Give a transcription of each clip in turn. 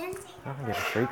I'm gonna get a freak.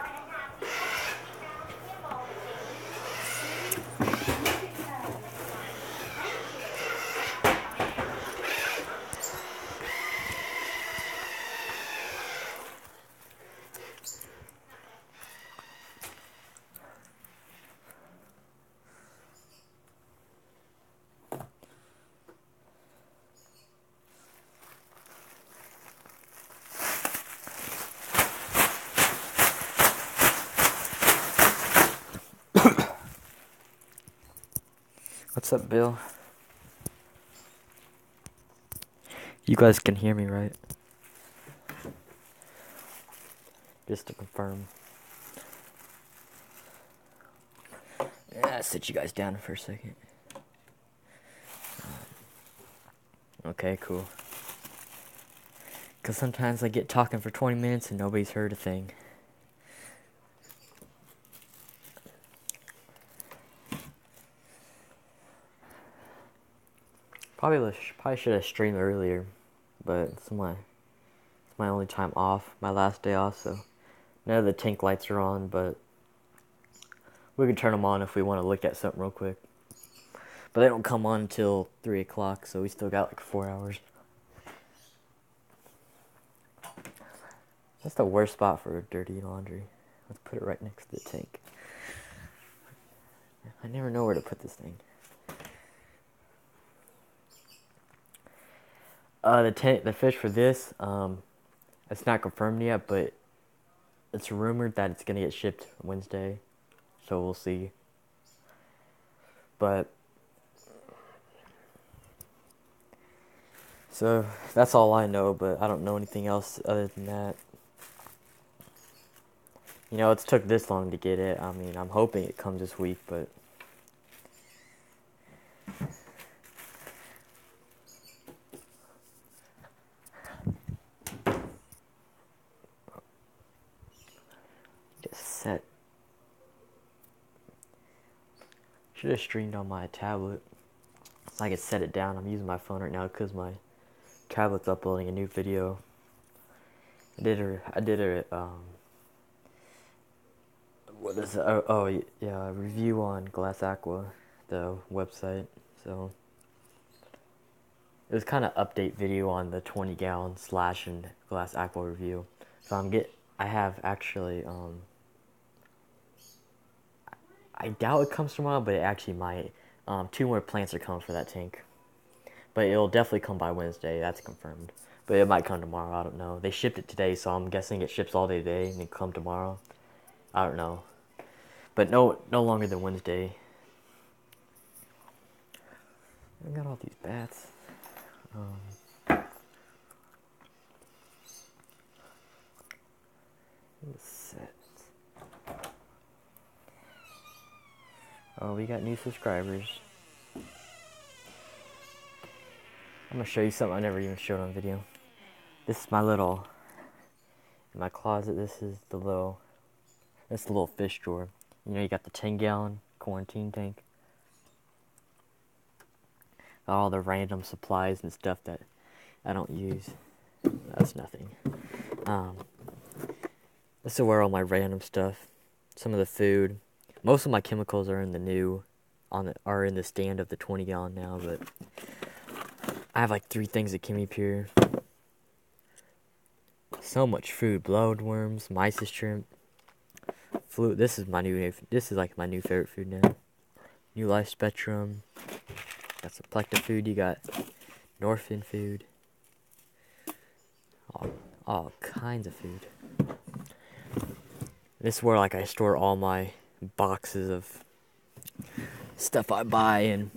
What's up, Bill? You guys can hear me, right? Just to confirm. Yeah, sit you guys down for a second. Okay, cool. Because sometimes I get talking for 20 minutes and nobody's heard a thing. Probably should have streamed earlier, but it's my only time off, my last day off, so none of the tank lights are on, but we can turn them on if we want to look at something real quick. But they don't come on until 3 o'clock, so we still got like 4 hours. That's the worst spot for dirty laundry. Let's put it right next to the tank. I never know where to put this thing. The fish for this, it's not confirmed yet, but it's rumored that it's gonna get shipped Wednesday, so we'll see. But so that's all I know, but I don't know anything else other than that. You know, it's took this long to get it. I mean, I'm hoping it comes this week, but just set. Should have streamed on my tablet. So I could set it down. I'm using my phone right now because my tablet's uploading a new video. I did a what is it? Oh yeah, a review on Glass Aqua, the website. So it was kind of update video on the 20-gallon slash and Glass Aqua review. So I have actually I doubt it comes tomorrow, but it actually might. 2 more plants are coming for that tank. But it'll definitely come by Wednesday, that's confirmed. But it might come tomorrow, I don't know. They shipped it today, so I'm guessing it ships all day today and then come tomorrow. I don't know. But no longer than Wednesday. I got all these bats. Set. Oh, we got new subscribers. I'm gonna show you something I never even showed on video. This is in my closet, this is the little fish drawer. You know, you got the 10-gallon quarantine tank. All the random supplies and stuff that I don't use. That's nothing. This is where all my random stuff, some of the food, most of my chemicals are in the stand of the 20-gallon now, but I have like 3 things that came up here. So much food: blowed worms, mysis shrimp, flu. This is like my new favorite food now. New Life Spectrum. Got some Plecta food. You got Norfin food. All kinds of food. This is where like I store all my boxes of stuff I buy and.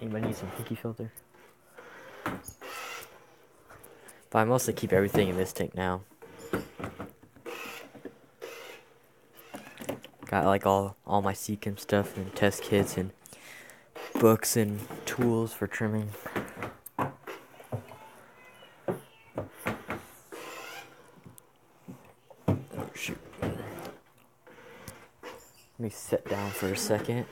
Anybody need some pinky filter? But I mostly keep everything in this tank now. Got like all my Seachem stuff and test kits and books and tools for trimming. Oh shoot. Let me sit down for a second.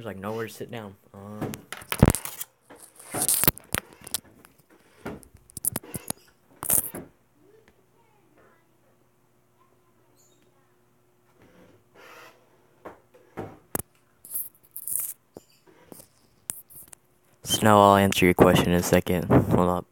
There's like nowhere to sit down. Snow, I'll answer your question in a second. Hold up.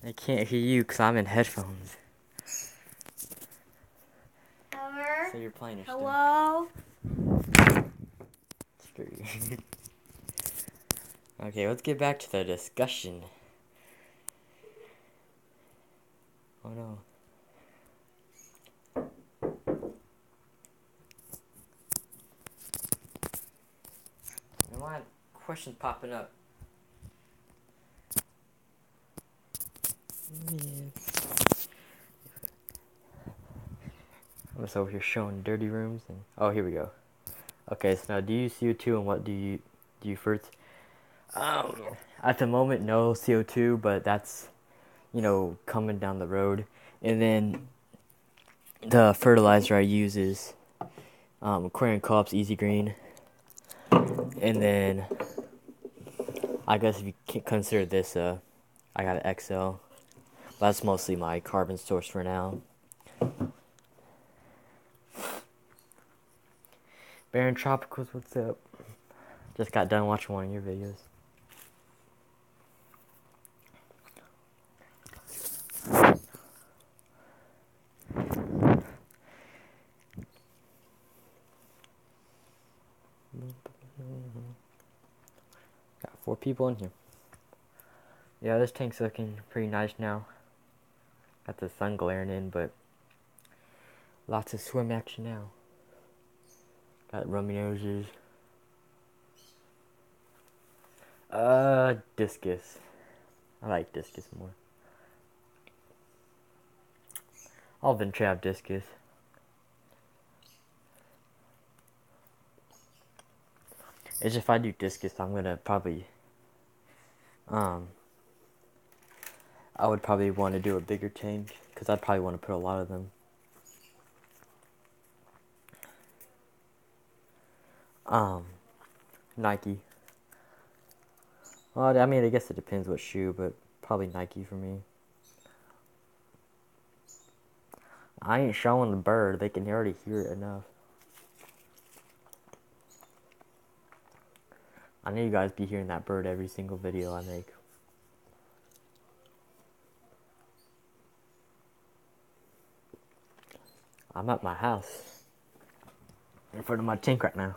I can't hear you because I'm in headphones. Hello? So you're playing your Hello? Screw you. Okay, let's get back to the discussion. Oh no. Why are questions popping up? I'm just over here showing dirty rooms and oh, here we go. Okay, so now do you CO2 and what do you first? At the moment, no CO2, but that's coming down the road. And then the fertilizer I use is Aquarium Co-op's Easy Green. And then I guess if you can consider this, I got an XL. That's mostly my carbon source for now. Baron Tropicals, what's up? Just got done watching one of your videos. Got 4 people in here. Yeah, this tank's looking pretty nice now. Got the sun glaring in, but lots of swim action now. Got rummy noses. Discus. I like discus more. I'll venture out discus. It's if I do discus, I'm gonna probably, I would probably want to do a bigger tank, because I'd probably want to put a lot of them. Nike. Well, I mean, I guess it depends what shoe, but probably Nike for me. I ain't showing the bird, they can already hear it enough. I know you guys be hearing that bird every single video I make. I'm at my house. In front of my tank right now.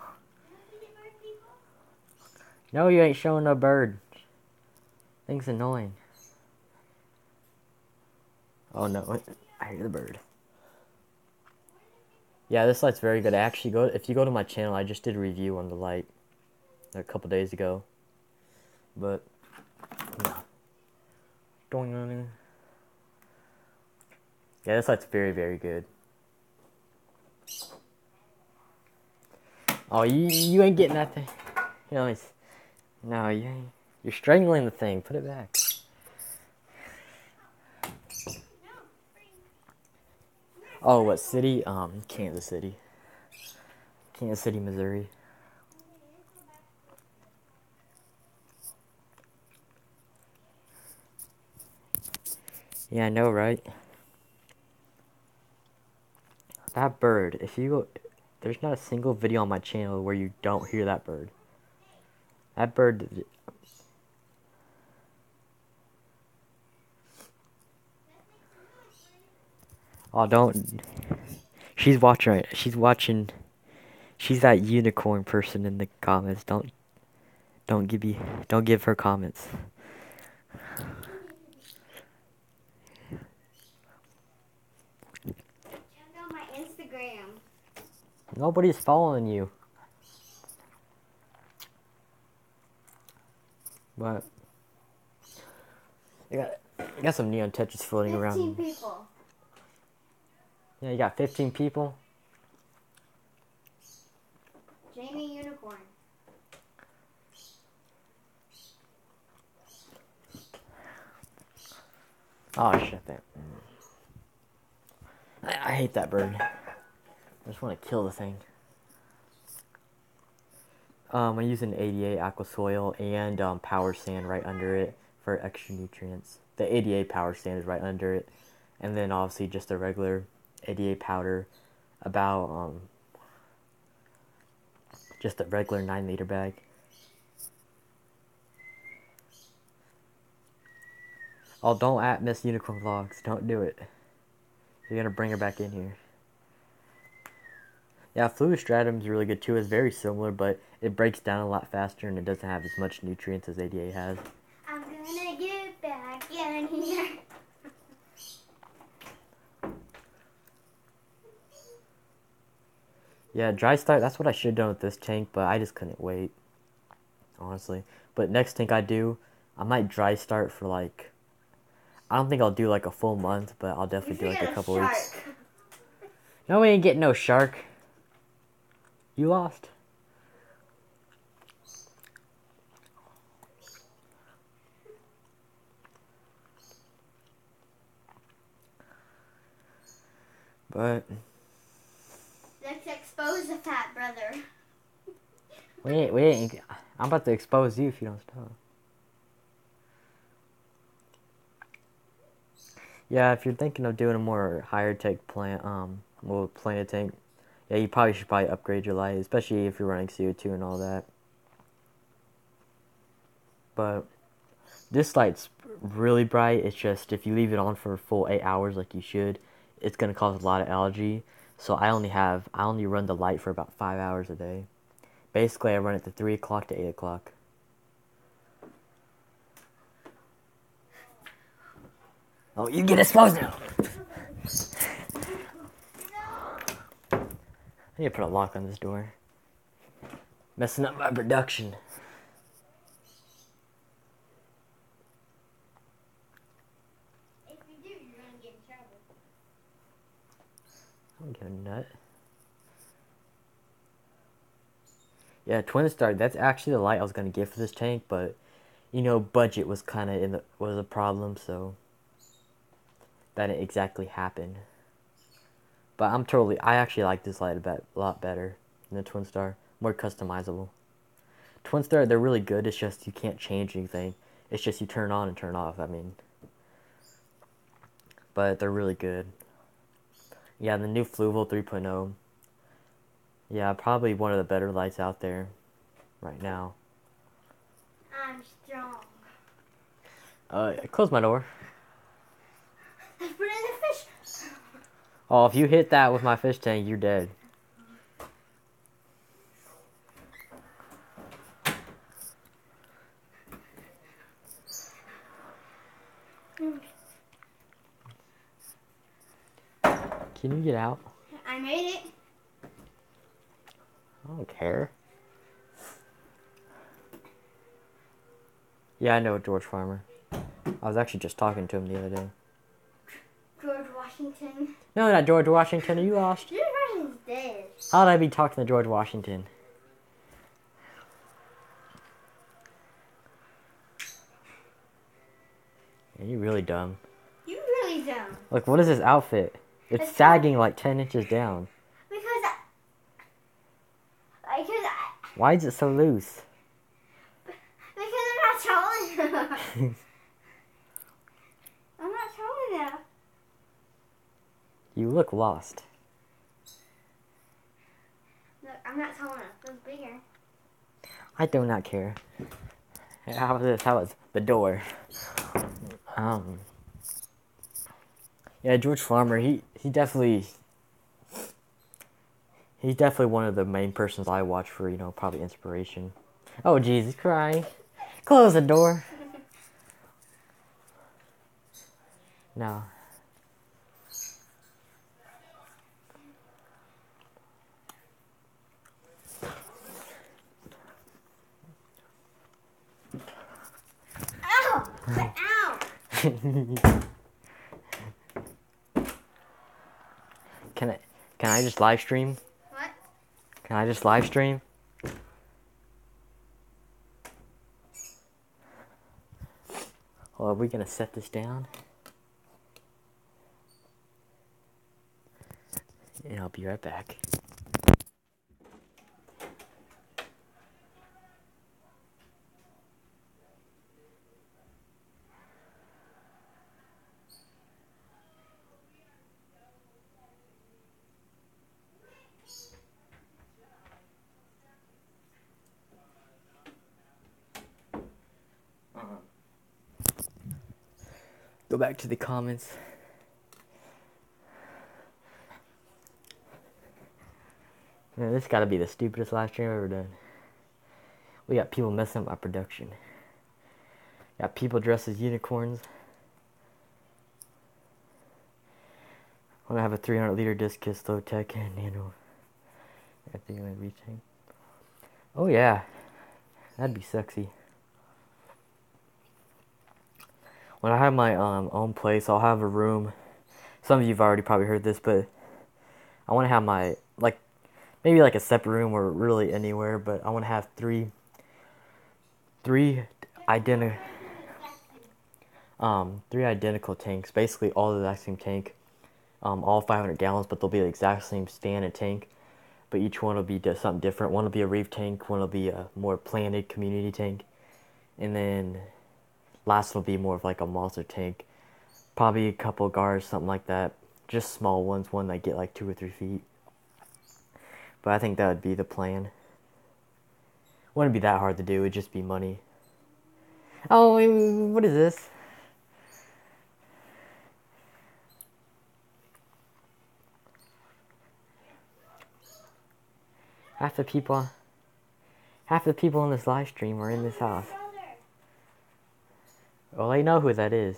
No, you ain't showing no bird. Thing's annoying. Oh no, I hear the bird. Yeah, this light's very good. If you go to my channel, I just did a review on the light a couple days ago. But yeah. Yeah, this light's very, very good. Oh, you ain't getting that thing. No, you ain't. You're strangling the thing. Put it back. Oh, what city? Kansas City. Kansas City, Missouri. Yeah, I know, right? That bird, if you go, there's not a single video on my channel where you don't hear that bird. That bird. Oh, don't. She's watching. Right. She's watching. She's that unicorn person in the comments. Don't give her comments. Check out my Instagram. Nobody's following you. But you got some neon Tetris floating 15 around. 15 people. Yeah, you got 15 people. Jamie Unicorn. Oh shit, that. I hate that bird. I just want to kill the thing. I'm using 88 aqua soil and power sand right under it for extra nutrients. The 88 power sand is right under it, and then obviously just the regular 88 powder, about just a regular 9-liter bag. Oh, don't at Miss Unicorn Vlogs. Don't do it. You're gonna bring her back in here. Yeah, Fluid Stratum is really good too. It's very similar, but it breaks down a lot faster and it doesn't have as much nutrients as ADA has. I'm gonna get back in here. Yeah, dry start, that's what I should have done with this tank, but I just couldn't wait, honestly. But next tank I do, I might dry start for like, I don't think I'll do like a full month, but I'll definitely do like a couple weeks. No, we ain't getting no shark. You lost. But Let's expose the fat brother. we ain't. I'm about to expose you if you don't stop. Yeah, if you're thinking of doing a more higher tech plant, well, planet tank, yeah, you probably should upgrade your light, especially if you're running CO2 and all that. But this light's really bright. It's just if you leave it on for a full 8 hours like you should, it's gonna cause a lot of algae. So I only run the light for about 5 hours a day. Basically, I run it to 3 o'clock to 8 o'clock. Oh, you get exposed now. I need to put a lock on this door. Messing up my production. If you do, you're gonna get in trouble. I don't give a nut. Yeah, Twin Star, that's actually the light I was gonna get for this tank, but you know, budget was kinda was a problem, so that didn't exactly happen. But I actually like this light a lot better than the Twin Star. More customizable. Twin Star, they're really good, it's just you can't change anything. It's just you turn on and turn off, I mean. But they're really good. Yeah, the new Fluval 3.0. Yeah, probably one of the better lights out there right now. I'm strong. Close my door. Let's put it in the fish. Oh, if you hit that with my fish tank, you're dead. Can you get out? I made it. I don't care. Yeah, I know George Farmer. I was actually just talking to him the other day. George Washington. No, not George Washington. Are you lost? George Washington's dead. How would I be talking to George Washington? Yeah, you're really dumb. You really dumb. Look, what is this outfit? It's sagging like 10 inches down. Why is it so loose? Because I'm not tall enough. I'm not tall enough. You look lost. Look, I'm not tall enough. It's bigger. I do not care. How about this? How about the door? Yeah, George Farmer, he's definitely one of the main persons I watch for, you know, probably inspiration. Oh, jeez, he's crying. Close the door. No. Can I just live stream? What? Can I just live stream? Well, are we gonna set this down? And I'll be right back. Go back to the comments. Man, this gotta be the stupidest live stream I've ever done. We got people messing up my production. Got people dressed as unicorns. When I have a 300-liter discus, low tech, and nano. I think I'm gonna retain. Oh yeah, that'd be sexy. When I have my own place, I'll have a room. Some of you've already probably heard this, but I want to have my maybe like a separate room or really anywhere. But I want to have three identical tanks, basically all the exact same tank, all 500 gallons, but they'll be the exact same stand and tank. But each one will be something different. One will be a reef tank, one will be a more planted community tank, and then last will be more of like a monster tank. Probably a couple guards, something like that. Just small ones, one that get like 2 or 3 feet. But I think that would be the plan. Wouldn't be that hard to do, it'd just be money. Oh, what is this? Half the people in this live stream are in this house. Well, I know who that is.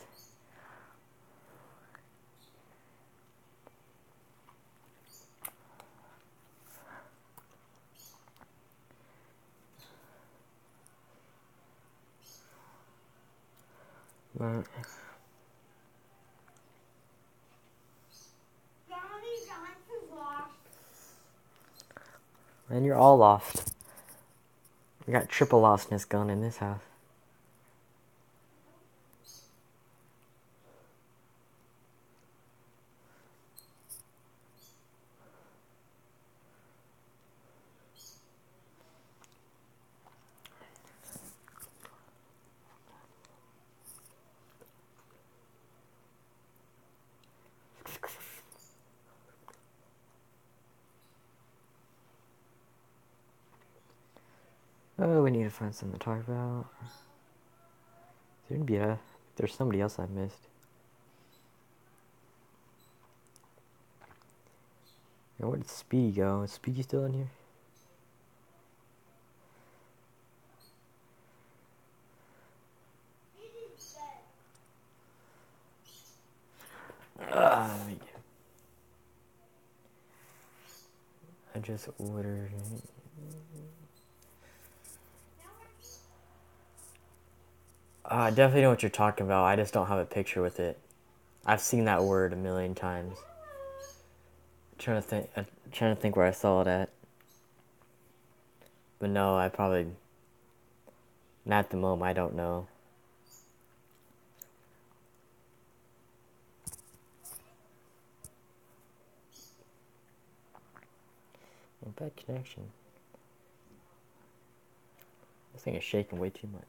Right. Man, you're all lost. We got triple lostness gun in this house. Oh, we need to find something to talk about. There's somebody else I missed. Now, where did Speedy go? Is Speedy still in here? I just ordered it. I definitely know what you're talking about. I just don't have a picture with it. I've seen that word a million times. I'm trying to think where I saw it at. But no, I probably not at the moment. I don't know. Bad connection. This thing is shaking way too much.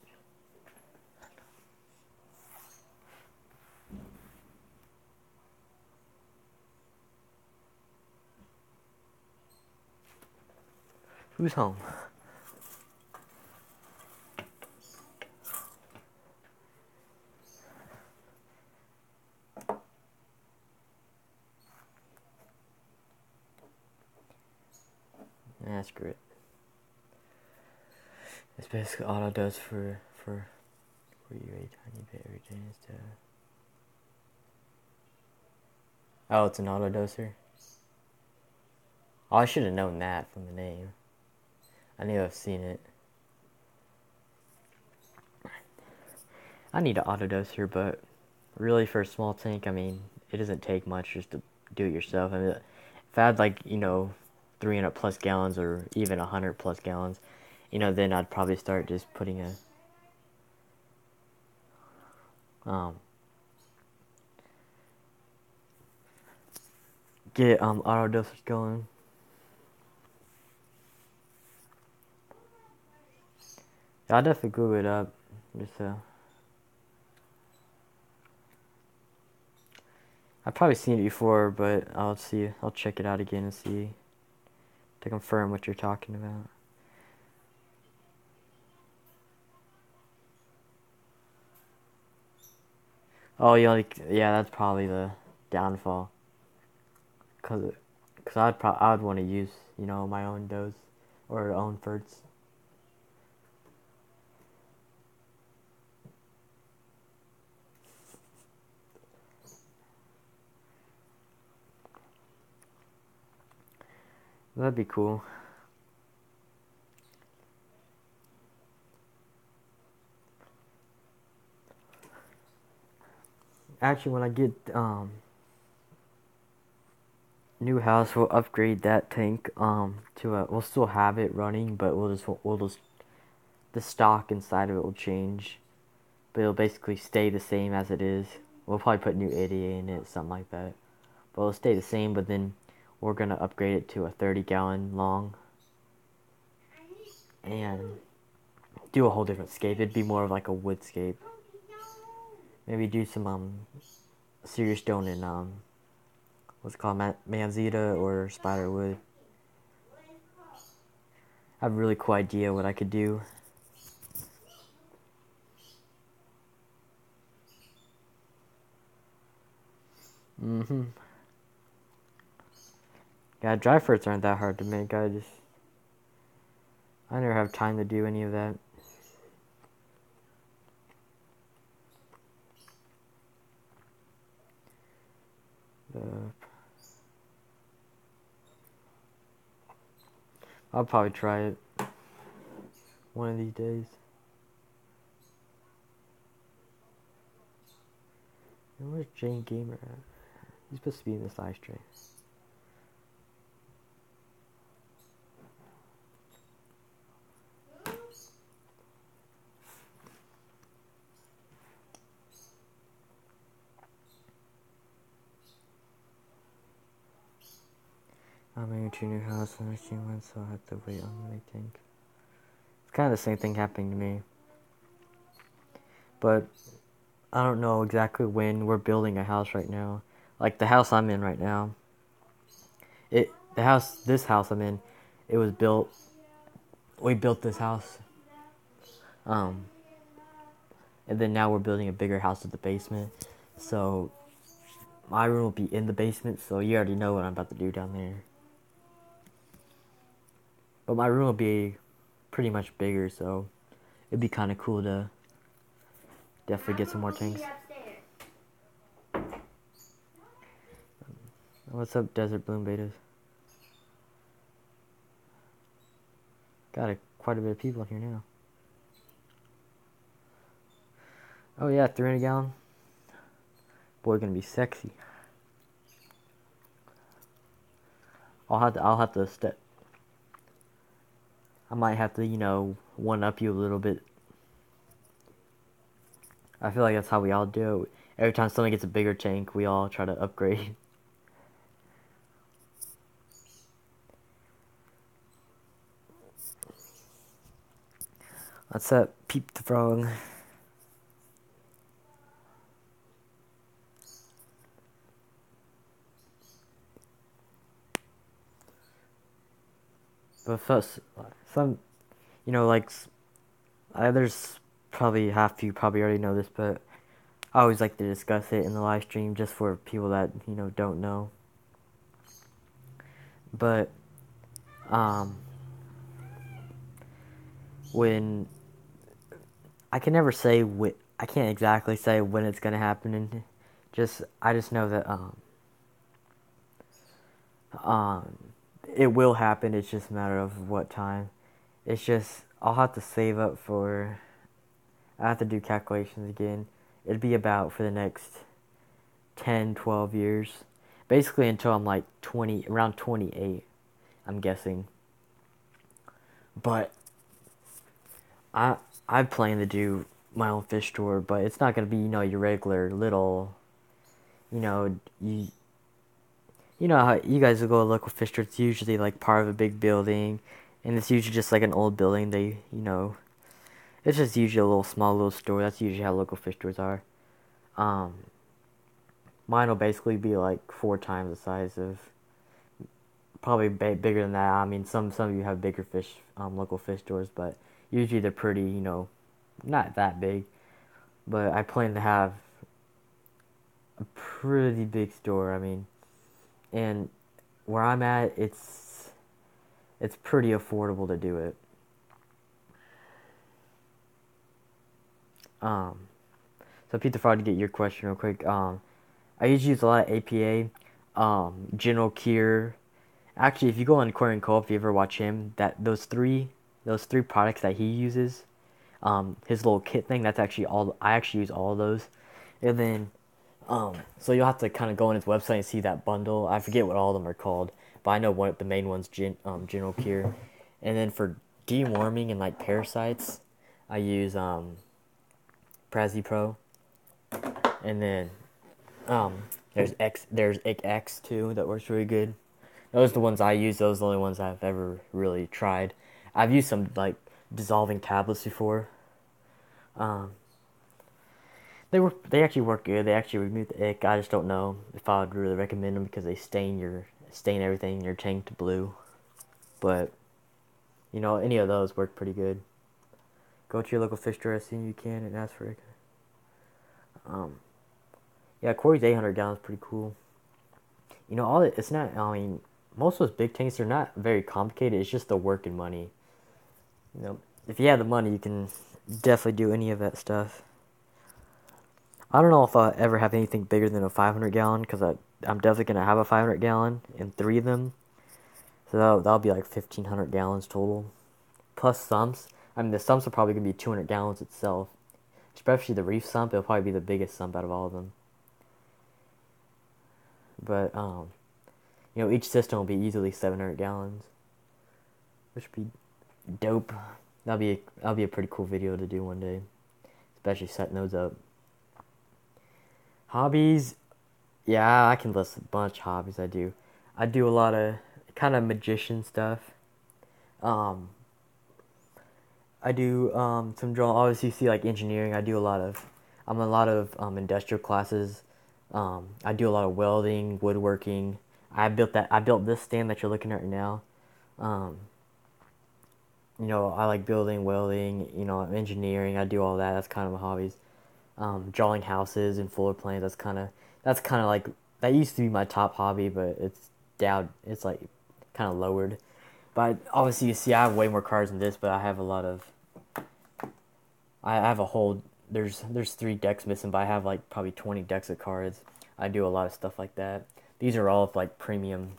Who's home? Nah, screw it. It's basically auto does for you a tiny bit every chance to. Oh, it's an auto doser. Oh, I should have known that from the name. I knew I've seen it. I need an auto doser, but really for a small tank, I mean, it doesn't take much just to do it yourself. I mean, if I had like 300 plus gallons or even 100 plus gallons, then I'd probably start just putting get auto dosage going. Yeah, I'll definitely glue it up. Just I've probably seen it before, but I'll see. I'll check it out again and see to confirm what you're talking about. Oh, yeah, that's probably the downfall. Cause I'd want to use my own dose or own ferts. That'd be cool. Actually, when I get new house, we'll upgrade that tank to we'll still have it running, but we'll just the stock inside of it will change, but it'll basically stay the same as it is. We'll probably put new ADA in it, something like that, but it'll stay the same. But then we're gonna upgrade it to a 30-gallon long and do a whole different scape. It'd be more of like a wood scape. Maybe do some serious stone and what's it called, manzita or spider wood. I have a really cool idea what I could do. Yeah, dry ferts aren't that hard to make. I never have time to do any of that. I'll probably try it one of these days. And where's Jane Gamer at? He's supposed to be in this live stream. I'm moving to a new house and I one, so I have to wait on the tank. It's kind of the same thing happening to me. But I don't know exactly when. We're building a house right now. Like the house I'm in right now. This house I'm in, it was built. We built this house. And then now we're building a bigger house at the basement. So my room will be in the basement, so you already know what I'm about to do down there. But my room will be pretty much bigger, so it'd be kind of cool to definitely get some more tanks. What's up, Desert Bloom Betas? Got quite a bit of people in here now. Oh yeah, 300 gallon. Boy, gonna be sexy. I'll have to step. I might have to, one up you a little bit. I feel like that's how we all do it. Every time someone gets a bigger tank, we all try to upgrade. What's up, Peep the Frog? But first, some, like, there's probably half of you probably already know this, but I always like to discuss it in the live stream just for people that, don't know. But, when, I can never say I can't exactly say when it's gonna happen, and I just know that, it will happen. It's just a matter of what time. It's just, I'll have to save up I have to do calculations again. It'd be about for the next 10, 12 years. Basically until I'm like 20, around 28, I'm guessing. But I I plan to do my own fish store, but it's not gonna be, your regular little, you know, you know how you guys will go to a local fish store. It's usually like part of a big building, and it's usually just like an old building. It's just usually a small little store. That's usually how local fish stores are. Um, Mine will basically be like 4 times the size of, probably bigger than that. I mean, some of you have bigger local fish stores, but usually they're pretty, not that big. But I plan to have a pretty big store. I mean, and where I'm at, it's pretty affordable to do it. Um, so Peter, Fraud, to get your question real quick. I usually use a lot of APA, General Cure. Actually, if you go on Aquarium Co, if you ever watch him, those three products that he uses, his little kit thing, that's actually all. I actually use all of those, and then, so you'll have to kind of go on his website and see that bundle. I forget what all of them are called, but I know the main one's General Cure, and then for deworming and like parasites, I use Prezi Pro, and then there's X too that works really good. Those are the ones I use. Those are the only ones I've ever really tried. I've used some like dissolving tablets before. Um, they actually work good. They actually remove the ick. I just don't know if I would really recommend them because they stain everything in your tank to blue. But any of those work pretty good. Go to your local fish store as soon as you can and ask for it. Yeah, Corey's 800 gallons is pretty cool. It's not. I mean, most of those big tanks, they're not very complicated. It's just the work and money. If you have the money, you can definitely do any of that stuff. I don't know if I'll ever have anything bigger than a 500 gallon because I'm definitely going to have a 500 gallon and 3 of them. So that'll be like 1,500 gallons total. Plus sumps. I mean, the sumps are probably going to be 200 gallons itself. Especially the reef sump, it'll probably be the biggest sump out of all of them. But, each system will be easily 700 gallons. Which would be dope. That'll be a pretty cool video to do one day. Especially setting those up. Hobbies. Yeah, I can list a bunch of hobbies I do. I do a lot of kind of magician stuff. I do some drawing. Obviously, you see like engineering. I'm a lot of industrial classes. I do a lot of welding, woodworking. I built this stand that you're looking at right now. I like building, welding, engineering. I do all that. That's kind of my hobbies. Drawing houses and floor plans. That's kind of like, that used to be my top hobby, but it's down. It's like kind of lowered. But obviously, you see, I have way more cards than this. But I have I have a whole. There's 3 decks missing, but I have like probably 20 decks of cards. I do a lot of stuff like that. These are all like premium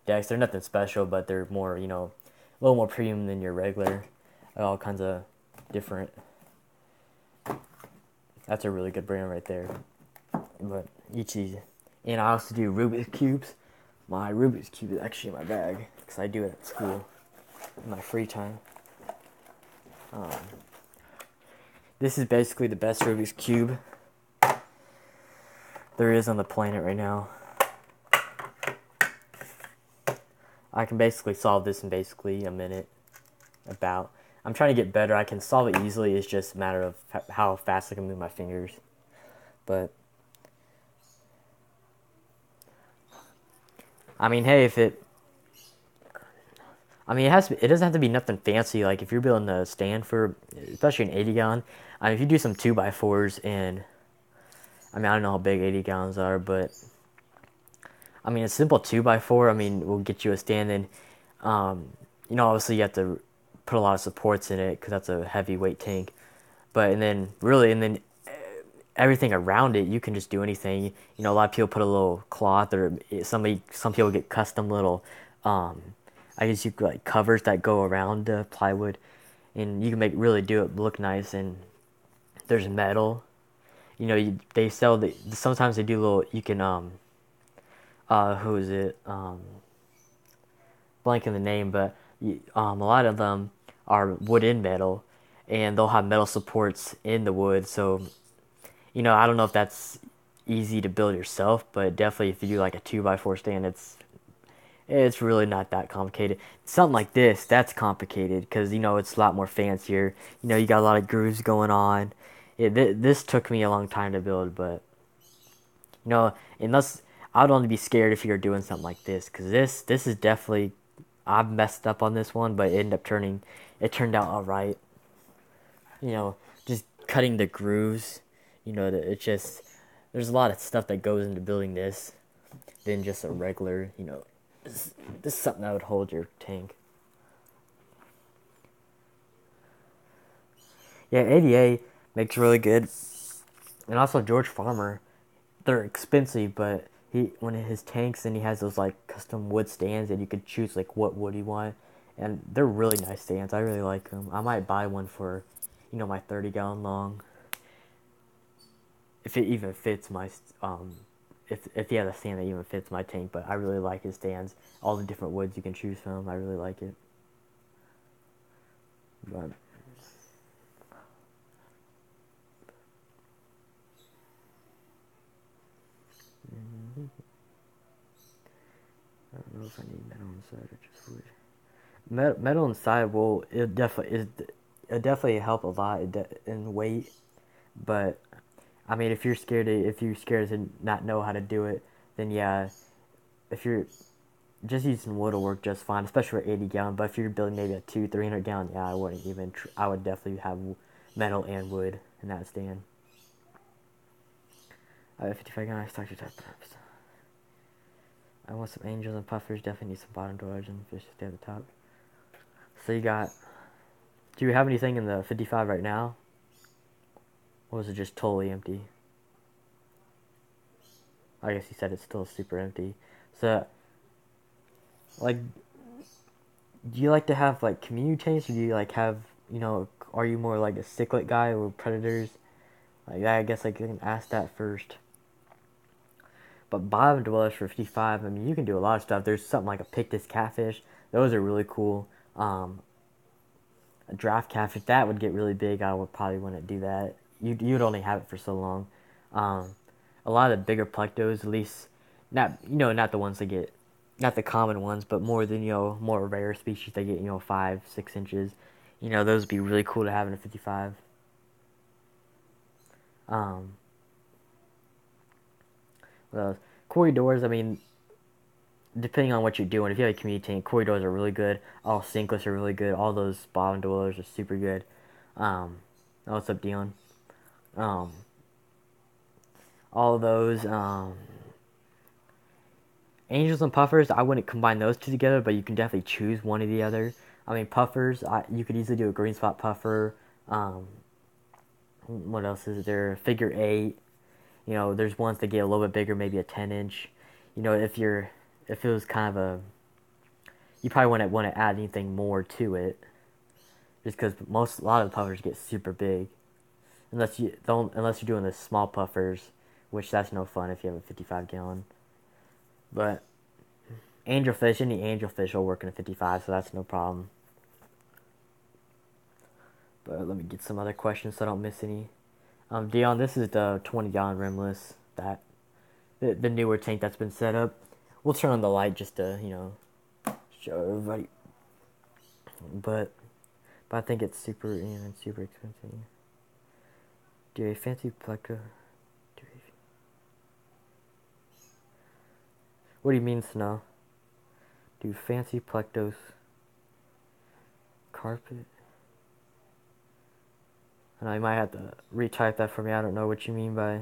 decks. They're nothing special, but they're more, a little more premium than your regular. All kinds of different. That's a really good brand right there. But each of these. And I also do Rubik's Cubes. My Rubik's Cube is actually in my bag because I do it at school in my free time. This is basically the best Rubik's Cube there is on the planet right now. I can basically solve this in basically a minute. I'm trying to get better. I can solve it easily. It's just a matter of how fast I can move my fingers. But I mean, hey, it doesn't have to be nothing fancy. Like if you're building a stand for, especially an 80 gallon. I mean, if you do some 2x4s and, I don't know how big 80 gallons are, but a simple 2x4, will get you a stand. And, obviously you have to put a lot of supports in it because that's a heavyweight tank. And then everything around it, you can just do anything. A lot of people put a little cloth, or some people get custom little, I guess you could like covers that go around the plywood, and you can do it look nice. And there's metal. you know, they sell sometimes they do little, you can, who is it? Blanking the name, but a lot of them are wood and metal, and they'll have metal supports in the wood. So, you know, I don't know if that's easy to build yourself, but definitely if you do like a 2x4 stand, it's really not that complicated. Something like this, that's complicated because, you know, it's a lot more fancier. You know, you got a lot of grooves going on. This took me a long time to build, but, you know, unless I would only be scared if you're doing something like this, because this is definitely, I've messed up on this one, but it turned out all right. You know, just cutting the grooves, you know, there's a lot of stuff that goes into building this than just a regular, you know, this is something that would hold your tank. Yeah, ADA makes really good, and also George Farmer. They're expensive, but when his tanks, and he has those like custom wood stands, and you could choose like what wood you want, and they're really nice stands. I really like them. I might buy one for, you know, my 30-gallon long, if it even fits my if he has a stand that even fits my tank. But I really like his stands. All the different woods you can choose from. I really like it. But I don't know if I need metal inside or just wood. Metal inside will it definitely help a lot in weight, but I mean if you're scared to not know how to do it, then yeah, if you're just using wood will work just fine, especially for 80-gallon. But if you're building maybe a 300-gallon, yeah, I wouldn't even. I would definitely have metal and wood in that stand. I have 55-gallon structure type perhaps. I want some angels and puffers. Definitely need some bottom dwellers and fish to stay at the top. So you got. Do you have anything in the 55 right now? Or is it just totally empty? I guess you said it's still super empty. So, like, do you like to have like community tanks, or do you like have, you know, are you more like a cichlid guy or predators? Like that, I guess I can ask that first. But bottom dwellers for 55, I mean, you can do a lot of stuff. There's something like a pictus catfish. Those are really cool. A draft catfish, that would get really big. I would probably wouldn't do that. You'd only have it for so long. A lot of the bigger plectos, at least, not the ones that get, not the common ones, but more than, more rare species that get, 5-6 inches. Those would be really cool to have in a 55. What else? Corridors, I mean, depending on what you're doing, if you have a community tank, corridors are really good. All sinkless are really good. All those bottom dwellers are super good. What's up, Dion? Um, all of those. Angels and puffers, I wouldn't combine those two together, but you can definitely choose one or the other. I mean, puffers, you could easily do a green spot puffer. What else is there? Figure 8. There's ones that get a little bit bigger, maybe a 10-inch. If it was kind of you probably wouldn't want to add anything more to it, just because a lot of the puffers get super big, unless you're doing the small puffers, which that's no fun if you have a 55-gallon. But any angelfish will work in a 55, so that's no problem. But let me get some other questions so I don't miss any. Dion, this is the 20-gallon rimless, the newer tank that's been set up. We'll turn on the light just to, show everybody. But I think it's super expensive. Do a fancy pleca. What do you mean, Snow? Do fancy plectos. Carpet. I know you might have to retype that for me. I don't know what you mean by.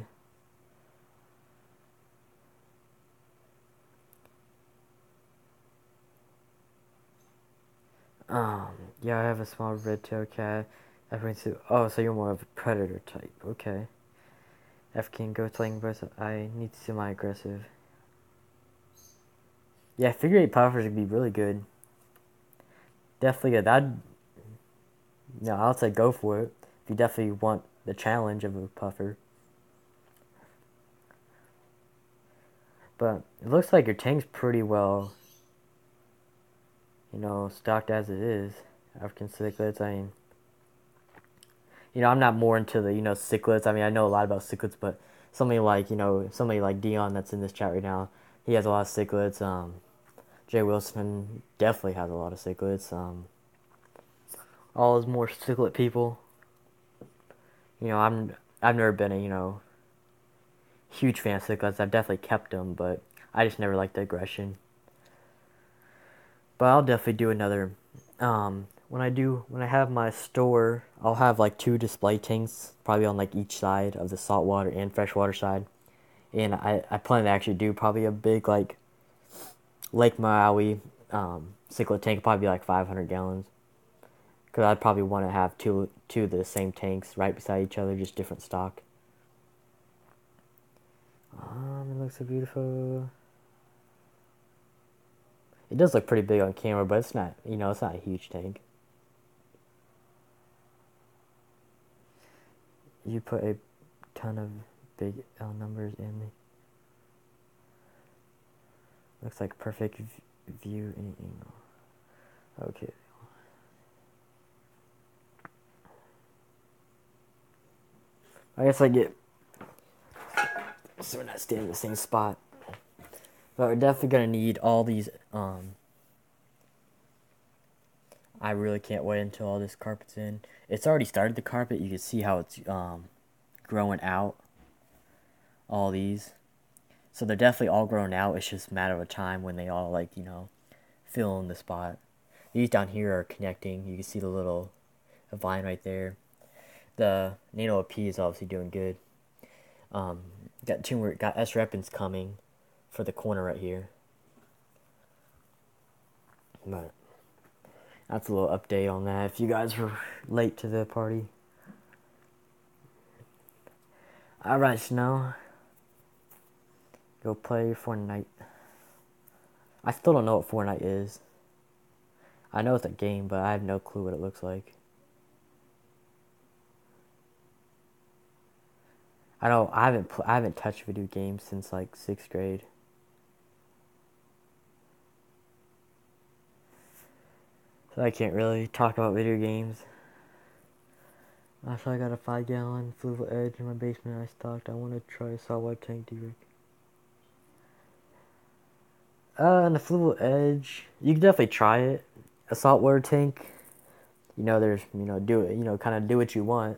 Yeah, I have a small red-tailed cat. So you're more of a predator type. Okay. F King go playing both. I need semi-aggressive. Yeah, figure 8 puffers would be really good. Definitely good. I'll say go for it. If you definitely want the challenge of a puffer. But it looks like your tank's pretty well, stocked as it is. African cichlids, I mean, I'm not more into the, cichlids. I mean, I know a lot about cichlids, but somebody like Dion that's in this chat right now, he has a lot of cichlids. Jay Wilson definitely has a lot of cichlids. All those more cichlid people, I've never been a, huge fan of cichlids. I've definitely kept them, but I just never liked the aggression. But I'll definitely do another. When I have my store, I'll have like 2 display tanks, probably on like each side of the saltwater and freshwater side. And I plan to actually do probably a big like Lake Maui cichlid tank, probably be like 500 gallons. Because I'd probably want to have two of the same tanks right beside each other, just different stock. It looks so beautiful. It does look pretty big on camera, but it's not, it's not a huge tank. You put a ton of big L numbers in. Looks like perfect view any angle. Okay. I guess I get, so we're not staying in the same spot. But we're definitely gonna need all these. I really can't wait until all this carpet's in. It's already started the carpet. You can see how it's growing out. All these, so they're definitely all grown out. It's just a matter of time when they all fill in the spot. These down here are connecting. You can see the little vine right there. The Nano P is obviously doing good. Got S Repins coming for the corner right here. But that's a little update on that. If you guys were late to the party. Alright, Snow. Go play Fortnite. I still don't know what Fortnite is. I know it's a game, but I have no clue what it looks like. I haven't touched video games since like 6th grade. So I can't really talk about video games. After I got a 5-gallon Fluval Edge in my basement I stocked, I want to try a saltwater tank D-Rig. And the Fluval Edge, you can definitely try it. A saltwater tank, there's, do it, kind of do what you want.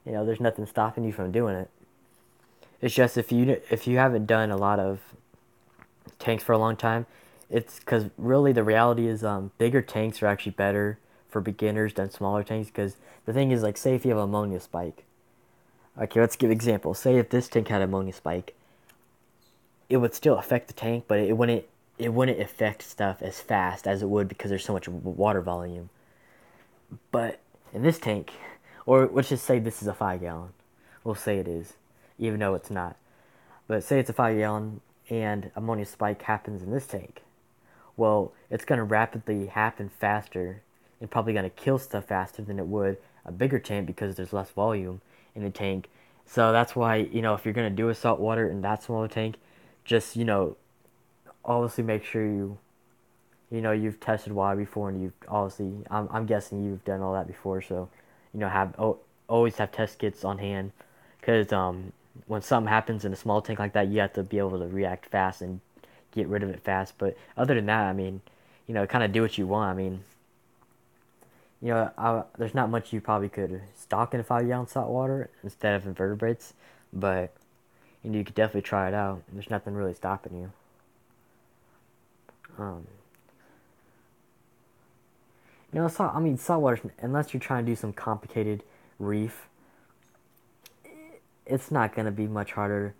There's nothing stopping you from doing it. It's just if you haven't done a lot of tanks for a long time, it's because really the reality is bigger tanks are actually better for beginners than smaller tanks. Because the thing is, like, say if you have ammonia spike. Okay, let's give an example. Say if this tank had ammonia spike, it would still affect the tank, but it wouldn't affect stuff as fast as it would because there's so much water volume. But in this tank, or let's just say this is a 5-gallon. We'll say it is, even though it's not. But say it's a 5-gallon and ammonia spike happens in this tank. Well, it's going to rapidly happen faster and probably going to kill stuff faster than it would a bigger tank because there's less volume in the tank. So that's why, if you're going to do a saltwater in that smaller tank, just, obviously make sure you've tested water before, and you've obviously, I'm guessing you've done all that before, so, always have test kits on hand, because when something happens in a small tank like that, you have to be able to react fast and get rid of it fast. But other than that, I mean, kind of do what you want. I mean, there's not much you probably could stock in a 5-gallon salt water instead of invertebrates, but you could definitely try it out. There's nothing really stopping you. Saltwater, unless you're trying to do some complicated reef, it's not going to be much harder.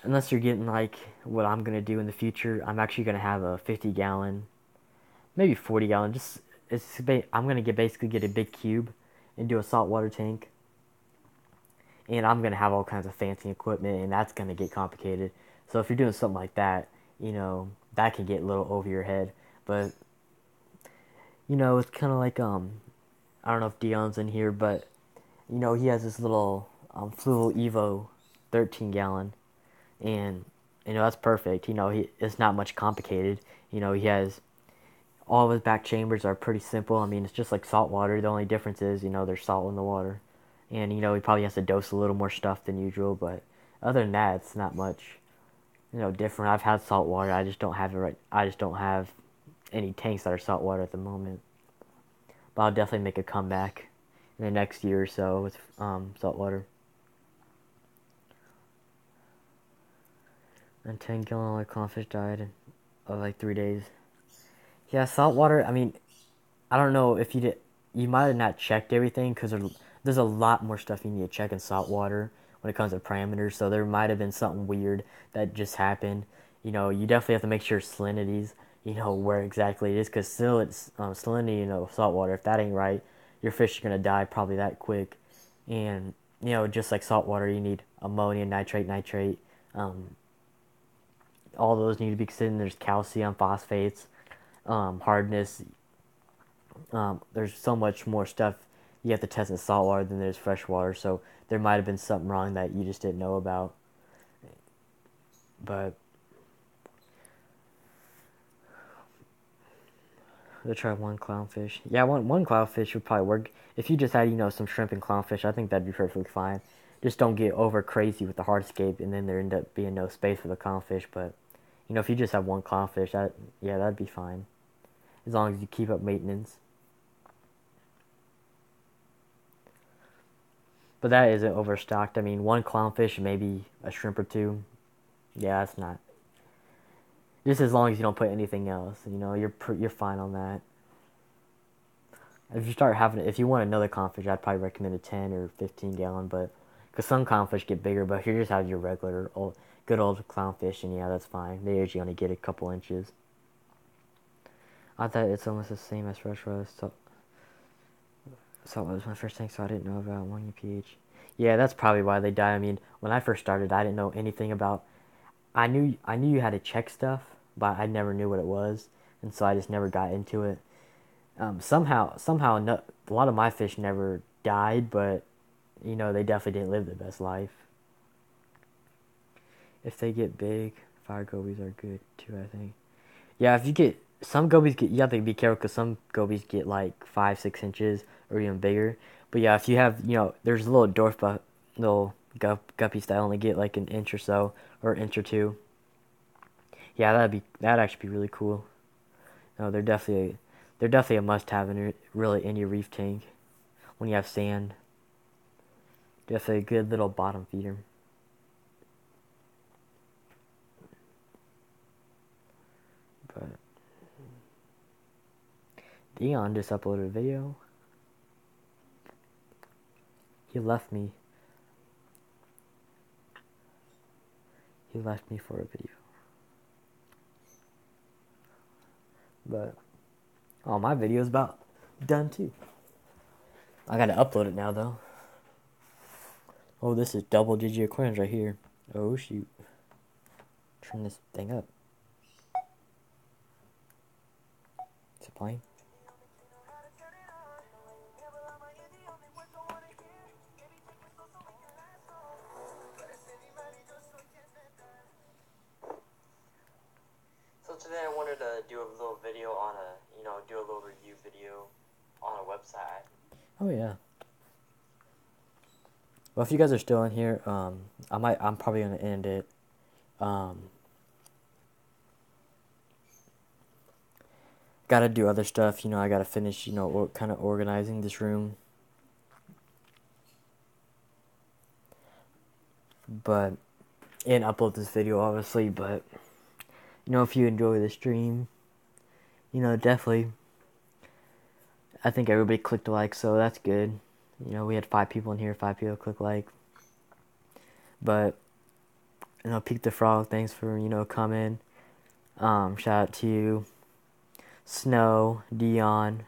Unless you're getting like what I'm going to do in the future. I'm actually going to have a 50-gallon, maybe 40-gallon. I'm going to basically get a big cube and do a saltwater tank. And I'm going to have all kinds of fancy equipment, and that's going to get complicated. So if you're doing something like that, that can get a little over your head. But, it's kind of like, I don't know if Dion's in here, but, he has this little Fluval Evo 13-gallon. And that's perfect. It's not much complicated. He has all of his back chambers are pretty simple. I mean, it's just like salt water. The only difference is, there's salt in the water. And, he probably has to dose a little more stuff than usual. But other than that, it's not much, different. I've had salt water. I just don't have it right. I just don't have any tanks that are salt water at the moment. But I'll definitely make a comeback in the next year or so with salt water. And 10 gallon clownfish died in like 3 days. Yeah, salt water. I mean, I don't know if you did. You might have not checked everything because there's a lot more stuff you need to check in salt water when it comes to parameters. So there might have been something weird that just happened. You definitely have to make sure salinities, where exactly it is, because still it's salinity, salt water. If that ain't right, your fish are gonna die probably that quick. And just like salt water, you need ammonia, nitrate. All those need to be considered. There's calcium, phosphates, hardness. There's so much more stuff you have to test in salt water than there's fresh water. So there might have been something wrong that you just didn't know about. But we'll try one clownfish. Yeah, one clownfish would probably work. If you just had, some shrimp and clownfish, I think that'd be perfectly fine. Just don't get over crazy with the hardscape, and then there end up being no space for the clownfish. But if you just have one clownfish, that'd be fine, as long as you keep up maintenance. But that isn't overstocked. I mean, one clownfish, maybe a shrimp or two. Yeah, that's not. Just as long as you don't put anything else, you're fine on that. If you want another clownfish, I'd probably recommend a 10 or 15 gallon, but because some clownfish get bigger. But if you just have your regular good old clownfish, and yeah, that's fine. They usually only get a couple inches. I thought it's almost the same as freshwater. Salt was my first tank, so I didn't know about 1 pH. Yeah, that's probably why they die. I mean, when I first started, I didn't know anything about. I knew you had to check stuff, but I never knew what it was, and so I just never got into it. Somehow, no, a lot of my fish never died, but they definitely didn't live their best life. If they get big, fire gobies are good too, I think. Yeah, if you get some gobies, you have to be careful because some gobies get like 5-6 inches or even bigger. But yeah, if you have, there's little little guppies that only get like an inch or so, or an inch or two. Yeah, that'd actually be really cool. No, they're definitely a must-have in your reef tank when you have sand. Definitely a good little bottom feeder. But Dion just uploaded a video. He left me. He left me for a video. But my video's about done too. I gotta upload it now though. Oh, this is double-digit aquariums right here. Oh shoot. Turn this thing up. Is it playing? So today I wanted to do a little video on do a little review video on a website. Oh yeah. Well, if you guys are still in here, I'm probably gonna end it. Gotta do other stuff, I gotta finish, kind of organizing this room. But, and upload this video, obviously, but, if you enjoy the stream, definitely, I think everybody clicked like, so that's good. We had 5 people in here, 5 people click like. But, Peek the Frog, thanks for, coming. Shout out to you. Snow, Dion,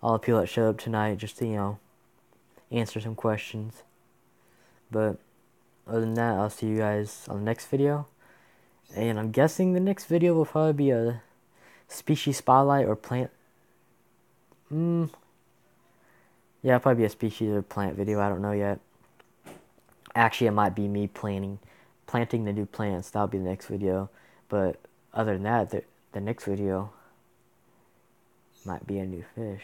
all the people that showed up tonight just to, answer some questions. But other than that, I'll see you guys on the next video. And I'm guessing the next video will probably be a species spotlight or plant. Yeah, it'll probably be a species or plant video. I don't know yet. Actually, it might be me planting planting the new plants. That'll be the next video. But other than that, the next video might be a new fish.